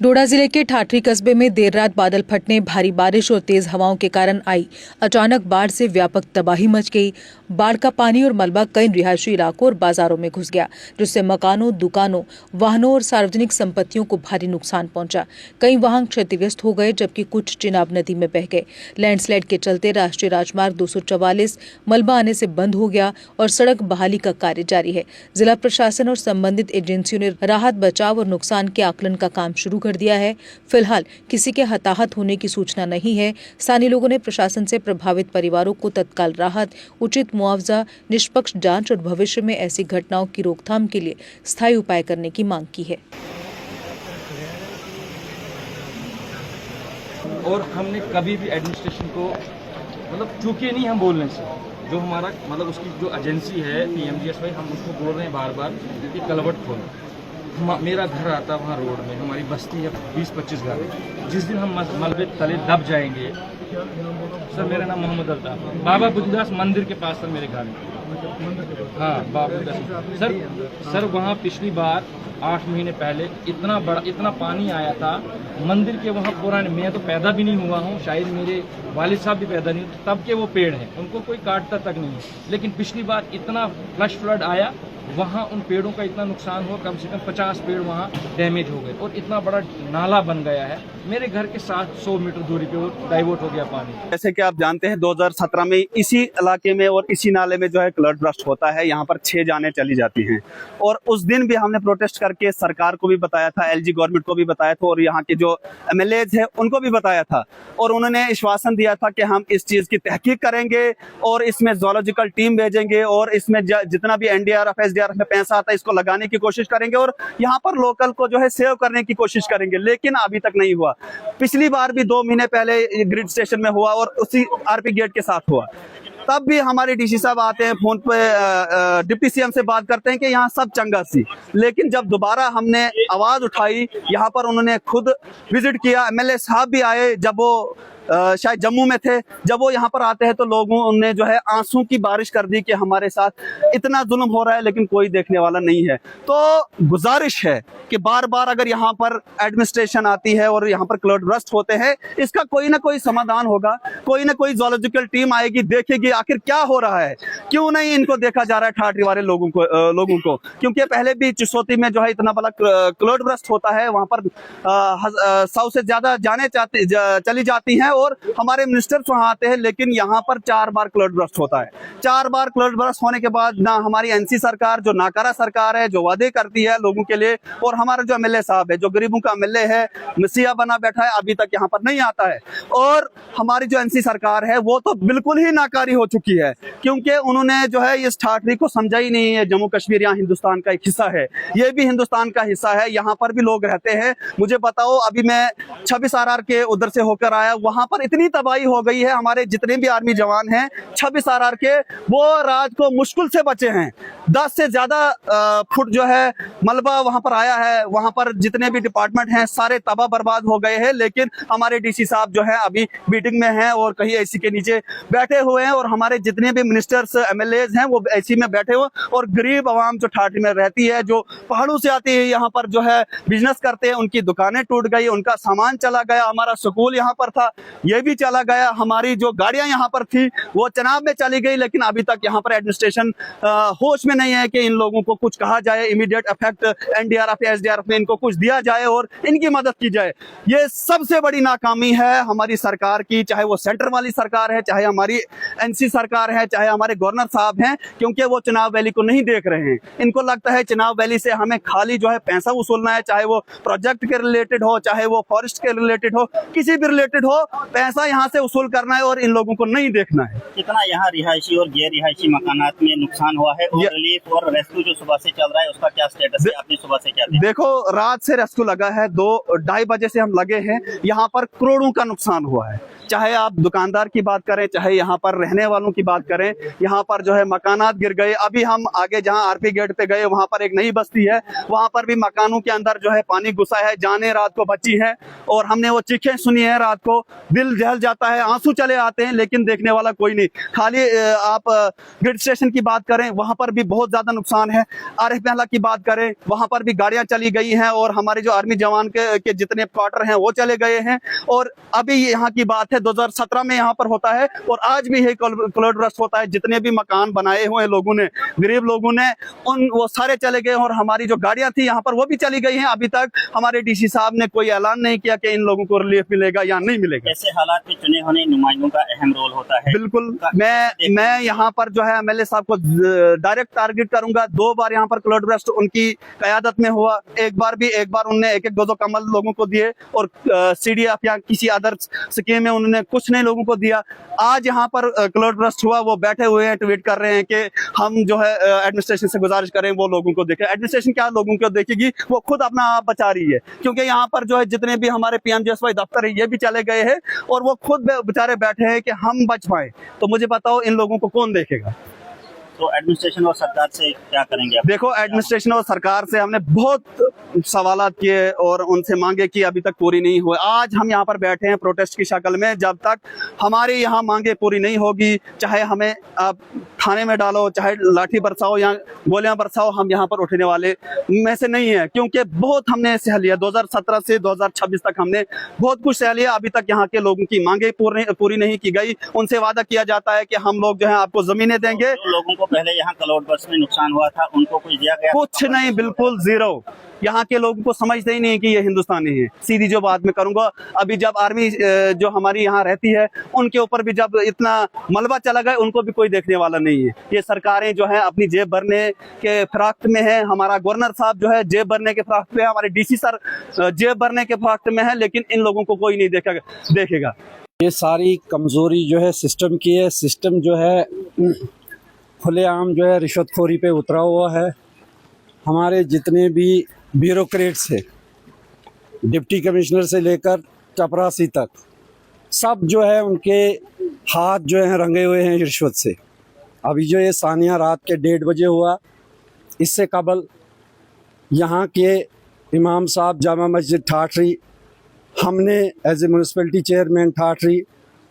डोडा जिले के ठाठरी कस्बे में देर रात बादल फटने, भारी बारिश और तेज हवाओं के कारण आई अचानक बाढ़ से व्यापक तबाही मच गई। बाढ़ का पानी और मलबा कई रिहायशी इलाकों और बाजारों में घुस गया, जिससे मकानों, दुकानों, वाहनों और सार्वजनिक संपत्तियों को भारी नुकसान पहुंचा। कई वाहन क्षतिग्रस्त हो गए, जबकि कुछ चिनाब नदी में बह गए। लैंडस्लाइड के चलते राष्ट्रीय राजमार्ग 244 मलबा आने से बंद हो गया और सड़क बहाली का कार्य जारी है। जिला प्रशासन और संबंधित एजेंसियों ने राहत, बचाव और नुकसान के आकलन का काम शुरू कर दिया है। फिलहाल किसी के हताहत होने की सूचना नहीं है। स्थानीय लोगों ने प्रशासन से प्रभावित परिवारों को तत्काल राहत, उचित मुआवजा, निष्पक्ष जांच और भविष्य में ऐसी घटनाओं की रोकथाम के लिए स्थायी उपाय करने की मांग की है। और हमने कभी भी एडमिनिस्ट्रेशन को चूके नहीं हम बोलने से, जो हमारा उसकी जो एजेंसी है PMGSY, हम उसको बोल रहे हैं बार बार कि कलवट खोलो। मेरा घर आता है वहाँ रोड में, हमारी बस्ती है 20-25 घर। जिस दिन हम मलबे तले दब जाएंगे, सर मेरा नाम मोहम्मद अल्ताफ, बाबा बुद्धदास मंदिर के पास सर मेरे घर में। हाँ बाबा बुद्धदास सर वहाँ पिछली बार 8 महीने पहले इतना पानी आया था मंदिर के वहाँ पुराने, मैं तो पैदा भी नहीं हुआ हूँ, शायद मेरे वालिद साहब भी पैदा नहीं, तब के वो पेड़ हैं, उनको कोई काटता तक नहीं है। लेकिन पिछली बार इतना फ्लश फ्लड आया, वहाँ उन पेड़ों का इतना नुकसान हुआ, कम से कम 50 पेड़ वहाँ डैमेज हो गए और इतना बड़ा नाला बन गया है। मेरे घर के 700 मीटर दूरी पे वो डाइवर्ट हो गया पानी। जैसे कि आप जानते हैं 2017 में इसी इलाके में और इसी नाले में जो है क्लड बस्ट होता है, यहाँ पर 6 जानें चली जाती हैं। और उस दिन भी हमने प्रोटेस्ट करके सरकार को भी बताया था, LG गवर्नमेंट को भी बताया था और यहाँ के जो MLAs है उनको भी बताया था, और उन्होंने आश्वासन दिया था कि हम इस चीज़ की तहकीक करेंगे और इसमें ज़ूलॉजिकल टीम भेजेंगे और इसमें जितना भी NDRF SDRF में पैसा आता है इसको लगाने की कोशिश करेंगे और यहाँ पर लोकल को जो है सेव करने की कोशिश करेंगे। लेकिन अभी तक नहीं हुआ। पिछली बार भी 2 महीने पहले ग्रिड स्टेशन में हुआ और उसी RP गेट के साथ हुआ। तब भी हमारे DC साहब आते हैं, फोन पे डिप्टी CM से बात करते हैं कि यहाँ सब चंगा सी। लेकिन जब दोबारा हमने आवाज उठाई, यहाँ पर उन्होंने खुद विजिट किया, MLA साहब भी आए, जब वो शायद जम्मू में थे, जब वो यहाँ पर आते हैं तो लोगों ने जो है आंसू की बारिश कर दी कि हमारे साथ इतना जुल्म हो रहा है लेकिन कोई देखने वाला नहीं है। तो गुजारिश है कि बार बार अगर यहाँ पर एडमिनिस्ट्रेशन आती है और यहाँ पर क्लड बस्ट होते हैं, इसका कोई ना कोई समाधान होगा, कोई ना कोई ज़ूलॉजिकल टीम आएगी, देखेगी आखिर क्या हो रहा है, क्यों नहीं इनको देखा जा रहा है ठाठरी वाले लोगों को। क्योंकि पहले भी चिसोती में जो है इतना बड़ा क्लड बस्ट होता है, वहाँ पर 100 से ज्यादा जाने चली जाती हैं और हमारे मिनिस्टर्स वहां आते हैं, लेकिन यहाँ पर 4 बार क्लड बस्ट होता है। 4 बार क्लड बस्ट होने के बाद ना हमारी NC सरकार जो नाकारा सरकार है, जो वादे करती है लोगों के लिए, और हमारा जो MLA साहब है जो गरीबों का MLA है, मसीहा बना बैठा है, अभी तक यहाँ पर नहीं आता है। और हमारी जो NC सरकार है वो तो बिल्कुल ही नाकारी हो चुकी है, क्योंकि उन्होंने जो है इस ठाठरी को समझा ही नहीं है। जम्मू कश्मीर यहाँ हिंदुस्तान का एक हिस्सा है, ये भी हिंदुस्तान का हिस्सा है, यहाँ पर भी लोग रहते हैं। मुझे बताओ, अभी मैं 26 RR के उधर से होकर आया, वहां पर इतनी तबाही हो गई है, हमारे जितने भी आर्मी जवान हैं 26 RR के, वो रात को मुश्किल से बचे हैं। 10 से ज्यादा फुट जो है मलबा वहां पर आया है, वहां पर जितने भी डिपार्टमेंट हैं सारे तबाह बर्बाद हो गए हैं। लेकिन हमारे DC साहब जो है अभी मीटिंग में हैं और कहीं AC के नीचे बैठे हुए हैं, और हमारे जितने भी मिनिस्टर्स MLAs हैं वो AC में बैठे हुए, और गरीब आवाम जो ठाठरी में रहती है, जो पहाड़ों से आती है यहाँ पर जो है बिजनेस करते हैं, उनकी दुकानें टूट गई, उनका सामान चला गया, हमारा स्कूल यहाँ पर था ये भी चला गया, हमारी जो गाड़ियां यहाँ पर थी वो चनाब में चली गई। लेकिन अभी तक यहाँ पर एडमिनिस्ट्रेशन होश में नहीं है कि इन लोगों को कुछ कहा जाए, इमीडिएट इफेक्ट NDRF SDRF में इनको कुछ दिया जाए और इनकी मदद की जाए। ये सबसे बड़ी नाकामी है हमारी सरकार की, चाहे वो सेंटर वाली सरकार है, चाहे हमारी NC सरकार है, चाहे हमारे गवर्नर साहब हैं, क्योंकि वो चुनाव वैली को नहीं देख रहे हैं। इनको लगता है चुनाव वैली से हमें खाली जो है पैसा वसूलना है, चाहे वो प्रोजेक्ट के रिलेटेड हो, चाहे वो फॉरेस्ट के रिलेटेड हो, किसी भी रिलेटेड हो, पैसा यहाँ से वसूल करना है और इन लोगों को नहीं देखना है। कितना यहाँ रिहायशी और गैर रिहायशी मकानात में नुकसान हुआ है और रिलीफ और रेस्क्यू जो सुबह से चल रहा है उसका क्या स्टेटस है? आपने सुबह से क्या देखा? देखो, रात से रेस्क्यू लगा है, 2-2:30 बजे से हम लगे हैं। यहाँ पर करोड़ों का नुकसान हुआ है, चाहे आप दुकानदार की बात करें, चाहे यहाँ पर रहने वालों की बात करें। यहाँ पर जो है मकानात गिर गए। अभी हम आगे जहाँ आरपी गेट पे गए, वहाँ पर एक नई बस्ती है, वहाँ पर भी मकानों के अंदर जो है पानी घुसा है, जाने रात को बची है। और हमने वो चीखें सुनी है रात को, दिल जल जाता है, आंसू चले आते हैं, लेकिन देखने वाला कोई नहीं। खाली आप ग्रिड स्टेशन की बात करें, वहाँ पर भी बहुत ज्यादा नुकसान है। आरिफ महला की बात करें, वहाँ पर भी गाड़ियां चली गई हैं और हमारे जो आर्मी जवान के जितने क्वार्टर हैं वो चले गए हैं। और अभी यहाँ की बात है 2017 में यहाँ पर होता है और आज भी है क्लड बर्स्ट होता है। जितने भी मकान बनाए हुए लोगों ने, गरीब लोगों ने, वो सारे चले गए और हमारी जो गाड़ियां थी यहाँ पर वो भी चली गई हैं। अभी तक हमारे डीसी साहब ने कोई ऐलान नहीं किया कि इन लोगों को रिलीफ मिलेगा या नहीं मिलेगा। ऐसे हालात में चुने हुए नुमाइंदों का अहम रोल होता है। बिल्कुल, मैं यहाँ पर जो है एमएलए साहब को डायरेक्ट टारगेट करूंगा। 2 बार यहाँ पर क्लड बर्स्ट उनकी कयादत में हुआ। एक बार उन्होंने 1-1, 2-2 कम्बल लोगों को दिए और सीडीएफ या किसी अदर स्कीम में उन्होंने कुछ नहीं लोगों को दिया। आज यहाँ पर क्लड बर्स्ट हुआ, वो बैठे हुए हैं, ट्वीट कर रहे हैं कि हम जो है एडमिनिस्ट्रेशन से गुजारिश करें वो लोगों को देखे। एडमिनिस्ट्रेशन क्या लोगों को देखेगी, वो खुद अपना आप बचा रही है। क्योंकि यहाँ पर जो है जितने भी हमारे पीएमजीएसवाई दफ्तर है ये भी चले गए हैं और वो खुद बेचारे बैठे हैं कि हम बच पाए। तो मुझे बताओ इन लोगों को कौन देखेगा? तो एडमिनिस्ट्रेशन और सरकार से क्या करेंगे आप? देखो, एडमिनिस्ट्रेशन और सरकार से हमने बहुत सवालात किए और उनसे मांगे की अभी तक पूरी नहीं हुई। आज हम यहाँ पर बैठे हैं प्रोटेस्ट की शक्ल में। जब तक हमारी यहाँ मांगे पूरी नहीं होगी, चाहे हमें आप थाने में डालो, चाहे लाठी बरसाओ या गोलियां बरसाओ, हम यहाँ पर उठने वाले में से नहीं है। क्योंकि बहुत हमने सह लिया, 2017 से 2026 तक हमने बहुत कुछ सह लिया। अभी तक यहाँ के लोगों की मांगे पूरी नहीं की गई। उनसे वादा किया जाता है कि हम लोग जो है आपको जमीनें देंगे। लोगों को पहले यहाँ क्लाउड बर्स्ट में नुकसान हुआ था, उनको कुछ दिया गया? कुछ नहीं, बिल्कुल जीरो। यहाँ के लोगों को समझते ही नहीं कि ये हिंदुस्तानी है। सीधी जो बात मैं करूंगा, अभी जब आर्मी जो हमारी यहाँ रहती है उनके ऊपर भी जब इतना मलबा चला गया, उनको भी कोई देखने वाला नहीं है। ये सरकारें जो है अपनी जेब भरने के फिराक में है। हमारा गवर्नर साहब जो है जेब भरने के फिराक में है, हमारे डीसी सर जेब भरने के फिराक में है, लेकिन इन लोगों को कोई नहीं देखेगा। ये सारी कमजोरी जो है सिस्टम की है। सिस्टम जो है खुलेआम जो है रिश्वतखोरी पे उतरा हुआ है। हमारे जितने भी ब्यूरोक्रेट्स हैं, डिप्टी कमिश्नर से लेकर चपरासी तक, सब जो है उनके हाथ जो हैं रंगे हुए हैं रिश्वत से। अभी जो ये सानिया रात के 1:30 बजे हुआ, इससे कबल यहाँ के इमाम साहब जामा मस्जिद ठाठरी, हमने as a municipality chairman Thathri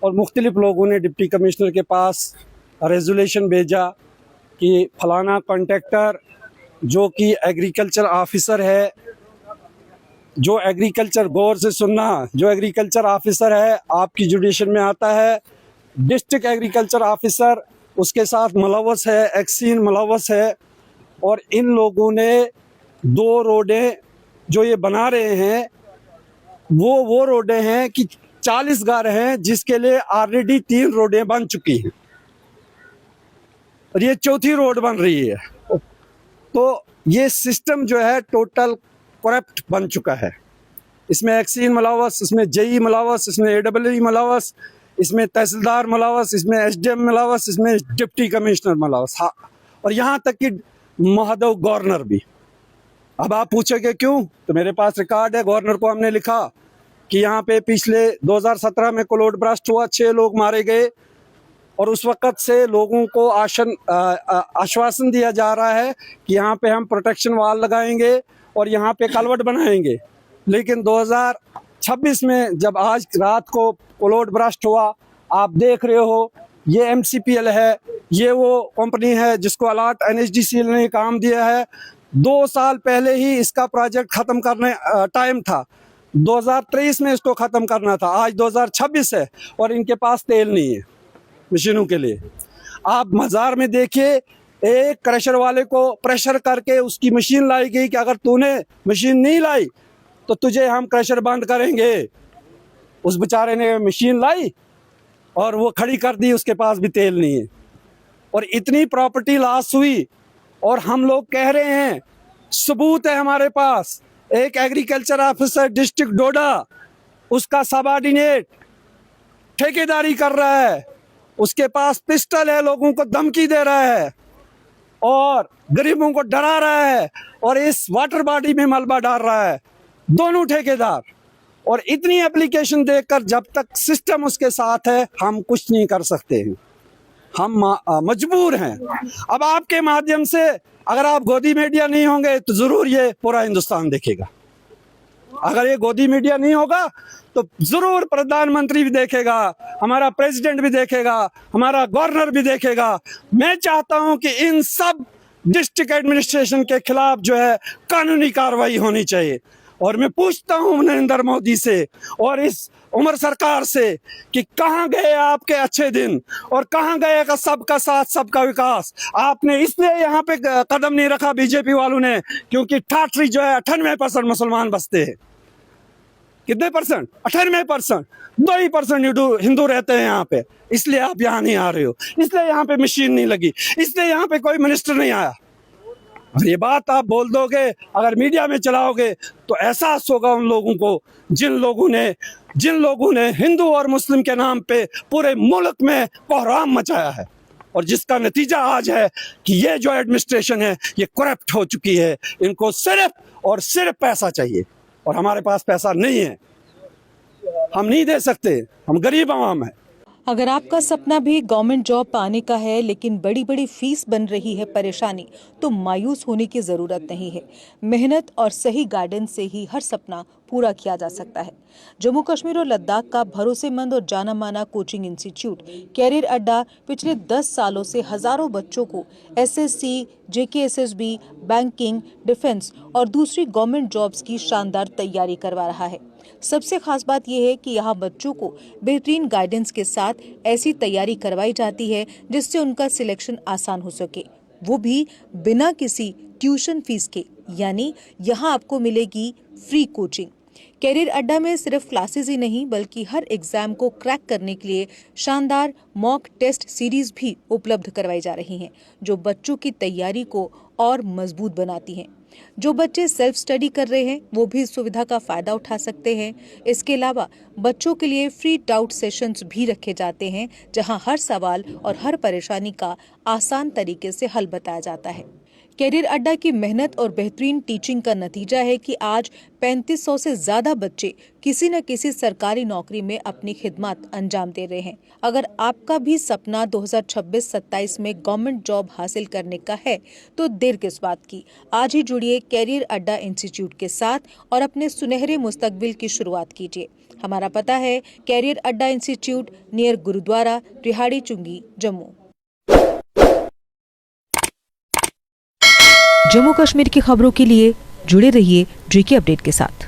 और मुख्तलिफ लोगों ने डिप्टी कमिश्नर के पास रेजोल्यूशन भेजा कि फलाना कॉन्ट्रैक्टर जो कि एग्रीकल्चर ऑफिसर है, जो एग्रीकल्चर गौर से सुनना, जो एग्रीकल्चर ऑफिसर है आपकी जुडिशन में आता है, डिस्ट्रिक्ट एग्रीकल्चर ऑफिसर उसके साथ मुलव्वस है, एक्सीन मुलव्वस है। और इन लोगों ने 2 रोडें जो ये बना रहे हैं वो रोडें हैं कि 40 घर हैं जिसके लिए ऑलरेडी 3 रोडें बन चुकी हैं और ये 4थी रोड बन रही है। तो ये सिस्टम जो है टोटल करप्ट बन चुका है। इसमें एक्सीन मुलव्वस, इसमें जेई मुलव्वस, इसमें एडब्ल्यूई मुलव्वस, इसमें तहसीलदार मुलव्वस, इसमें एसडीएम मुलव्वस, इसमें डिप्टी कमिश्नर मुलव्वस, हाँ, और यहाँ तक कि महदव गवर्नर भी। अब आप पूछोगे क्यों, तो मेरे पास रिकॉर्ड है। गवर्नर को हमने लिखा कि यहाँ पे पिछले 2017 में क्लाउड बर्स्ट हुआ, 6 लोग मारे गए और उस वक़्त से लोगों को आश्वासन दिया जा रहा है कि यहाँ पे हम प्रोटेक्शन वाल लगाएंगे और यहाँ पे कलवट बनाएंगे। लेकिन 2026 में जब आज रात को क्लाउड बर्स्ट हुआ, आप देख रहे हो ये MCPL है, ये वो कंपनी है जिसको अलॉट NHDCL ने काम दिया है। 2 साल पहले ही इसका प्रोजेक्ट ख़त्म करने टाइम था, 2023 में इसको ख़त्म करना था। आज 2026 है और इनके पास तेल नहीं है मशीनों के लिए। आप मज़ार में देखिए, एक क्रशर वाले को प्रेशर करके उसकी मशीन लाई गई कि अगर तूने मशीन नहीं लाई तो तुझे हम क्रशर बंद करेंगे। उस बेचारे ने मशीन लाई और वो खड़ी कर दी, उसके पास भी तेल नहीं है और इतनी प्रॉपर्टी लॉस हुई। और हम लोग कह रहे हैं, सबूत है हमारे पास, एक एग्रीकल्चर ऑफिसर डिस्ट्रिक्ट डोडा, उसका सबऑर्डिनेट ठेकेदारी कर रहा है, उसके पास पिस्टल है, लोगों को धमकी दे रहा है और गरीबों को डरा रहा है और इस वाटर बॉडी में मलबा डाल रहा है, दोनों ठेकेदार। और इतनी एप्लीकेशन देखकर जब तक सिस्टम उसके साथ है हम कुछ नहीं कर सकते हैं, हम मजबूर हैं। अब आपके माध्यम से अगर आप गोदी मीडिया नहीं होंगे तो जरूर ये पूरा हिंदुस्तान देखेगा। अगर ये गोदी मीडिया नहीं होगा तो जरूर प्रधानमंत्री भी देखेगा, हमारा प्रेसिडेंट भी देखेगा, हमारा गवर्नर भी देखेगा। मैं चाहता हूं कि इन सब डिस्ट्रिक्ट एडमिनिस्ट्रेशन के खिलाफ जो है कानूनी कार्रवाई होनी चाहिए। और मैं पूछता हूं नरेंद्र मोदी से और इस उमर सरकार से कि कहां गए आपके अच्छे दिन और कहां गए का सबका साथ सबका विकास। आपने इसलिए यहाँ पे कदम नहीं रखा बीजेपी वालों ने क्योंकि ठाठरी जो है 98% मुसलमान बसते हैं। कितने परसेंट? 98%। 2% हिंदू रहते हैं यहाँ पे, इसलिए आप यहाँ नहीं आ रहे हो, इसलिए यहाँ पे मशीन नहीं लगी, इसलिए यहाँ पे कोई मिनिस्टर नहीं आया। और ये बात आप बोल दोगे, अगर मीडिया में चलाओगे तो एहसास होगा उन लोगों को जिन लोगों ने हिंदू और मुस्लिम के नाम पे पूरे मुल्क में कोहराम मचाया है। और जिसका नतीजा आज है कि ये जो एडमिनिस्ट्रेशन है ये करप्ट हो चुकी है। इनको सिर्फ और सिर्फ पैसा चाहिए और हमारे पास पैसा नहीं है, हम नहीं दे सकते, हम गरीब आवाम है। अगर आपका सपना भी गवर्नमेंट जॉब पाने का है लेकिन बड़ी बड़ी फीस बन रही है परेशानी, तो मायूस होने की जरूरत नहीं है। मेहनत और सही गाइडेंस से ही हर सपना पूरा किया जा सकता है। जम्मू कश्मीर और लद्दाख का भरोसेमंद और जाना माना कोचिंग इंस्टीट्यूट कैरियर अड्डा पिछले 10 सालों से हजारों बच्चों को एसएससी, जेकेएसएसबी, बैंकिंग, डिफेंस और दूसरी गवर्नमेंट जॉब्स की शानदार तैयारी करवा रहा है। सबसे खास बात यह है कि यहाँ बच्चों को बेहतरीन गाइडेंस के साथ ऐसी तैयारी करवाई जाती है जिससे उनका सिलेक्शन आसान हो सके, वो भी बिना किसी ट्यूशन फीस के। यानी यहाँ आपको मिलेगी फ्री कोचिंग। कैरियर अड्डा में सिर्फ क्लासेस ही नहीं बल्कि हर एग्जाम को क्रैक करने के लिए शानदार मॉक टेस्ट सीरीज भी उपलब्ध करवाई जा रही हैं, जो बच्चों की तैयारी को और मजबूत बनाती हैं। जो बच्चे सेल्फ स्टडी कर रहे हैं वो भी इस सुविधा का फायदा उठा सकते हैं। इसके अलावा बच्चों के लिए फ्री डाउट सेशंस भी रखे जाते हैं, जहां हर सवाल और हर परेशानी का आसान तरीके से हल बताया जाता है। कैरियर अड्डा की मेहनत और बेहतरीन टीचिंग का नतीजा है कि आज 3500 से ज्यादा बच्चे किसी न किसी सरकारी नौकरी में अपनी खिदमत अंजाम दे रहे हैं। अगर आपका भी सपना 2026-27 में गवर्नमेंट जॉब हासिल करने का है तो देर किस बात की। आज ही जुड़िए कैरियर अड्डा इंस्टीट्यूट के साथ और अपने सुनहरे मुस्तकबिल की शुरुआत कीजिए। हमारा पता है कैरियर अड्डा इंस्टीट्यूट, नियर गुरुद्वारा, रिहाड़ी चुंगी, जम्मू। जम्मू कश्मीर की खबरों के लिए जुड़े रहिए जीके अपडेट के साथ।